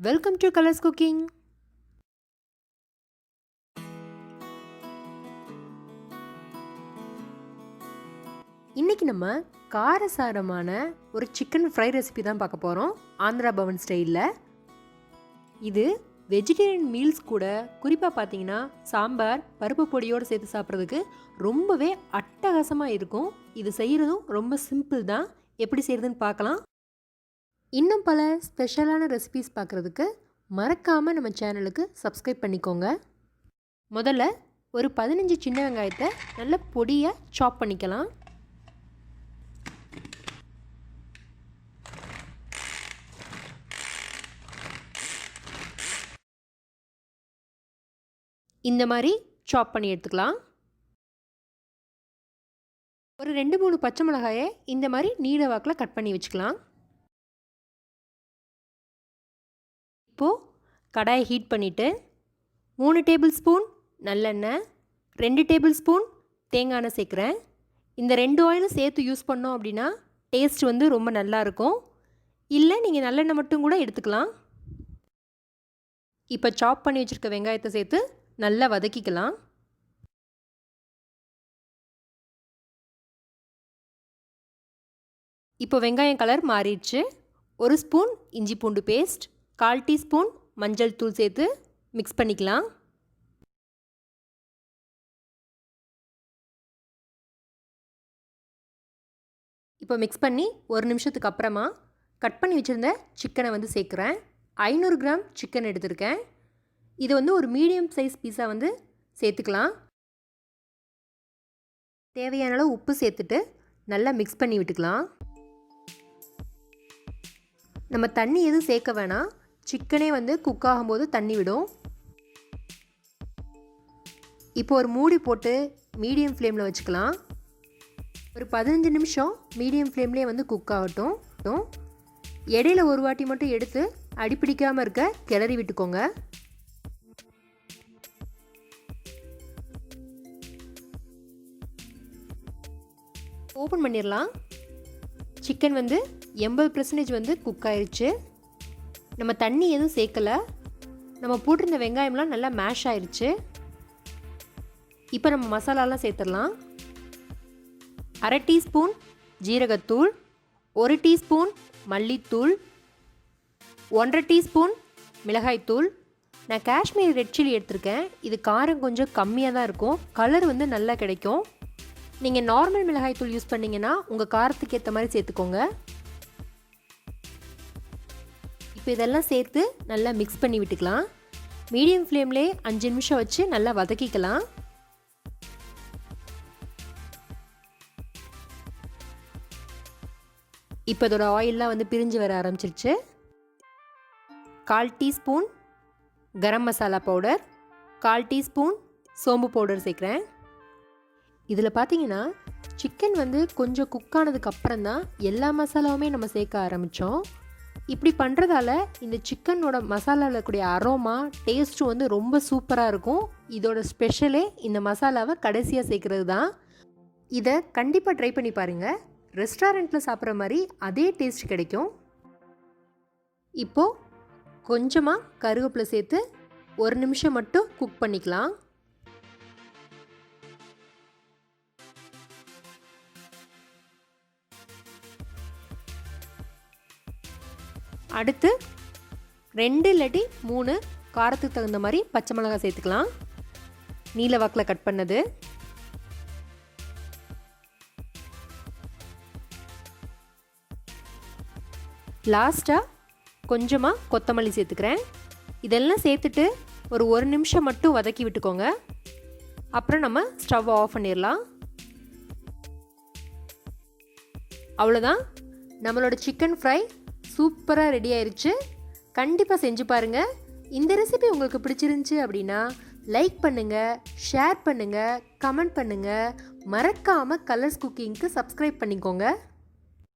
Welcome to colours cooking. இன்னைக்கு நம்ம காரசாரமான ஒரு சிக்கன் ஃப்ரை ரெசிபி தான் பார்க்க போகிறோம், ஆந்திரா பவன் ஸ்டைலில். இது வெஜிடேரியன் மீல்ஸ் கூட, குறிப்பாக பார்த்தீங்கன்னா சாம்பார் பருப்பு பொடியோடு சேர்த்து சாப்பிட்றதுக்கு ரொம்பவே அட்டகாசமாக இருக்கும். இது செய்கிறதும் ரொம்ப சிம்பிள் தான். எப்படி செய்கிறதுன்னு பார்க்கலாம். இன்னும் பல ஸ்பெஷலான ரெசிபீஸ் பார்க்குறதுக்கு மறக்காமல் நம்ம சேனலுக்கு சப்ஸ்கிரைப் பண்ணிக்கோங்க. முதல்ல ஒரு 15 சின்ன வெங்காயத்தை நல்ல பொடியாக சாப் பண்ணிக்கலாம். இந்த மாதிரி சாப் பண்ணி எடுத்துக்கலாம். ஒரு 2-3 பச்சை மிளகாயை இந்த மாதிரி நீல வாக்கில் கட் பண்ணி வச்சுக்கலாம். இப்போது கடாயை ஹீட் பண்ணிவிட்டு 3 டேபிள் ஸ்பூன் நல்லெண்ணெய், 2 டேபிள் ஸ்பூன் தேங்காய் எண்ணெய் சேர்க்குறேன். இந்த 2 ஆயிலும் சேர்த்து யூஸ் பண்ணோம் அப்படின்னா டேஸ்ட் ரொம்ப நல்லாயிருக்கும். இல்லை நீங்கள் நல்லெண்ணெய் மட்டும் கூட எடுத்துக்கலாம். இப்போ சாப் பண்ணி வச்சுருக்க வெங்காயத்தை சேர்த்து நல்லா வதக்கிக்கலாம். இப்போ வெங்காயம் கலர் மாறிடுச்சு. 1 ஸ்பூன் இஞ்சி பூண்டு பேஸ்ட், 1/4 டீஸ்பூன் மஞ்சள் தூள் சேர்த்து மிக்ஸ் பண்ணிக்கலாம். இப்போ மிக்ஸ் பண்ணி 1 நிமிஷத்துக்கு அப்புறமா கட் பண்ணி வச்சுருந்த சிக்கனை சேர்க்குறேன். 500 கிராம் சிக்கன் எடுத்திருக்கேன். இது ஒரு மீடியம் சைஸ் பீஸா சேர்த்துக்கலாம். தேவையான அளவு உப்பு சேர்த்துட்டு நல்லா மிக்ஸ் பண்ணி விட்டுக்கலாம். நம்ம தண்ணி எதுவும் சேர்க்க வேணாம். சிக்கனே குக் ஆகும்போது தண்ணி விடும். இப்போ ஒரு மூடி போட்டு மீடியம் ஃப்ளேமில் வச்சுக்கலாம். ஒரு 15 நிமிஷம் மீடியம் ஃப்ளேம்லேயே குக் ஆகட்டும். இடையில ஒரு வாட்டி மட்டும் எடுத்து அடிப்பிடிக்காமல் இருக்க கிளறி விட்டுக்கோங்க. ஓப்பன் பண்ணிடலாம். சிக்கன் 80% குக் ஆயிடுச்சு. நம்ம தண்ணி எதுவும் சேர்க்கலை. நம்ம போட்டிருந்த வெங்காயம்லாம் நல்லா மேஷ் ஆயிடுச்சு. இப்போ நம்ம மசாலாலாம் சேர்த்துடலாம். 1/2 டீஸ்பூன் ஜீரகத்தூள், 1 டீஸ்பூன் மல்லித்தூள், 1/2 டீஸ்பூன் மிளகாய்த்தூள். நான் காஷ்மீர் ரெட் சில்லி எடுத்திருக்கேன். இது காரம் கொஞ்சம் கம்மியாக தான் இருக்கும். கலர் நல்லா கிடைக்கும். நீங்கள் நார்மல் மிளகாய்த்தூள் யூஸ் பண்ணிங்கன்னா உங்கள் காரத்துக்கு ஏற்ற மாதிரி சேர்த்துக்கோங்க. இப்போ இதெல்லாம் சேர்த்து நல்லா மிக்ஸ் பண்ணி விட்டுக்கலாம். மீடியம் ஃப்ளேம்லேயே 5 நிமிஷம் வச்சு நல்லா வதக்கிக்கலாம். இப்போ இதோட ஆயிலெலாம் பிரிஞ்சு வர ஆரம்பிச்சிருச்சு. 1/4 teaspoon garam masala powder, 1/4 teaspoon சோம்பு பவுடர் சேர்க்குறேன். இதில் பார்த்தீங்கன்னா சிக்கன் கொஞ்சம் குக் ஆனதுக்கு அப்புறம் தான் எல்லா மசாலாவுமே நம்ம சேர்க்க ஆரம்பித்தோம். இப்படி பண்ணுறதால இந்த சிக்கனோட மசாலாவில் இருக்கக்கூடிய அரோமா டேஸ்ட்டும் ரொம்ப சூப்பராக இருக்கும். இதோட ஸ்பெஷலே இந்த மசாலாவை கடைசியாக சேர்க்குறது தான். இதை கண்டிப்பாக ட்ரை பண்ணி பாருங்கள். ரெஸ்டாரண்ட்டில் சாப்பிட்ற மாதிரி அதே டேஸ்ட் கிடைக்கும். இப்போது கொஞ்சமாக கருவேப்பிலை சேர்த்து 1 நிமிஷம் மட்டும் குக் பண்ணிக்கலாம். அடுத்து 2 இல்லாட்டி 3 காரத்துக்கு தகுந்த மாதிரி பச்சை மிளகாய் சேர்த்துக்கலாம். நீல வாக்கில் கட் பண்ணது. லாஸ்ட்டாக கொஞ்சமாக கொத்தமல்லி சேர்த்துக்கிறேன். இதெல்லாம் சேர்த்துட்டு ஒரு 1 நிமிஷம் மட்டும் வதக்கி விட்டுக்கோங்க. அப்புறம் நம்ம ஸ்டவ் ஆஃப் பண்ணிடலாம். அவ்வளோதான், நம்மளோட சிக்கன் ஃப்ரை சூப்பராக ரெடி ஆயிடுச்சு. கண்டிப்பாக செஞ்சு பாருங்கள். இந்த ரெசிபி உங்களுக்கு பிடிச்சிருந்துச்சி அப்படின்னா லைக் பண்ணுங்கள், ஷேர் பண்ணுங்கள், கமெண்ட் பண்ணுங்கள். மறக்காமல் கலர்ஸ் குக்கிங்க்கு சப்ஸ்கிரைப் பண்ணிக்கோங்க.